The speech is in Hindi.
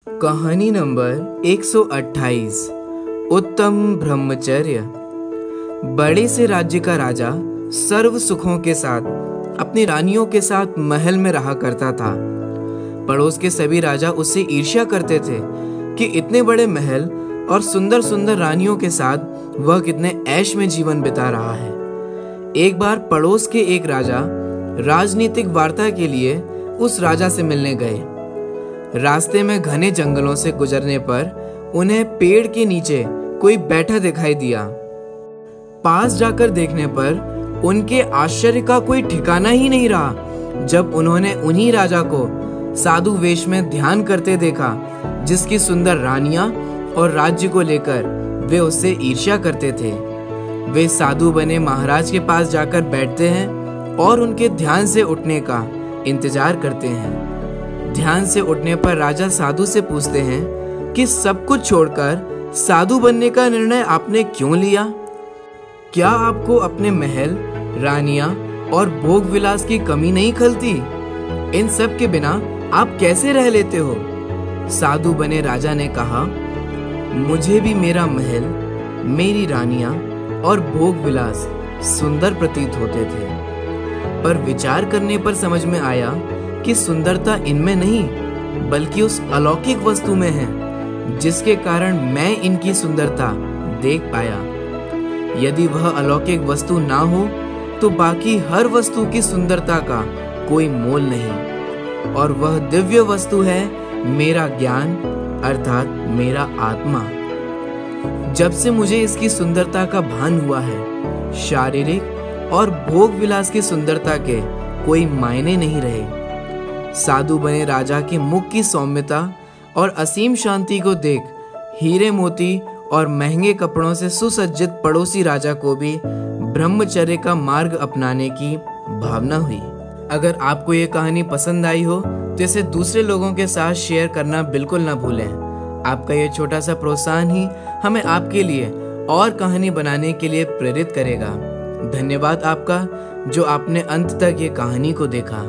कहानी नंबर 128। उत्तम ब्रह्मचर्य। बड़े से राज्य का राजा सर्व सुखों के साथ अपनी रानियों के साथ महल में रहा करता था। पड़ोस के सभी राजा उससे ईर्ष्या करते थे कि इतने बड़े महल और सुंदर सुंदर रानियों के साथ वह कितने ऐश में जीवन बिता रहा है। एक बार पड़ोस के एक राजा राजनीतिक वार्ता के लिए उस राजा से मिलने गए। रास्ते में घने जंगलों से गुजरने पर उन्हें पेड़ के नीचे कोई बैठा दिखाई दिया। पास जाकर देखने पर उनके आश्चर्य का कोई ठिकाना ही नहीं रहा जब उन्होंने उन्हीं राजा को साधु वेश में ध्यान करते देखा, जिसकी सुंदर रानियां और राज्य को लेकर वे उससे ईर्ष्या करते थे। वे साधु बने महाराज के पास जाकर बैठते हैं और उनके ध्यान से उठने का इंतजार करते हैं। ध्यान से उठने पर राजा साधु से पूछते हैं कि सब कुछ छोड़कर साधु बनने का निर्णय आपने क्यों लिया? क्या आपको अपने महल, रानियां और भोग विलास की कमी नहीं खलती? इन सब के बिना आप कैसे रह लेते हो? साधु बने राजा ने कहा, मुझे भी मेरा महल, मेरी रानियां और भोग विलास सुंदर प्रतीत होते थे, पर विचार करने पर समझ में आया कि सुंदरता इनमें नहीं बल्कि उस अलौकिक वस्तु में है, जिसके कारण मैं इनकी सुंदरता देख पाया। यदि वह अलौकिक वस्तु ना हो तो बाकी हर वस्तु की सुंदरता का कोई मोल नहीं, और वह दिव्य वस्तु है मेरा ज्ञान अर्थात मेरा आत्मा। जब से मुझे इसकी सुंदरता का भान हुआ है, शारीरिक और भोग विलास की सुंदरता के कोई मायने नहीं रहे। साधु बने राजा के मुख की सौम्यता और असीम शांति को देख हीरे मोती और महंगे कपड़ों से सुसज्जित पड़ोसी राजा को भी ब्रह्मचर्य का मार्ग अपनाने की भावना हुई। अगर आपको ये कहानी पसंद आई हो तो इसे दूसरे लोगों के साथ शेयर करना बिल्कुल ना भूलें। आपका ये छोटा सा प्रोत्साहन ही हमें आपके लिए और कहानी बनाने के लिए प्रेरित करेगा। धन्यवाद आपका जो आपने अंत तक ये कहानी को देखा।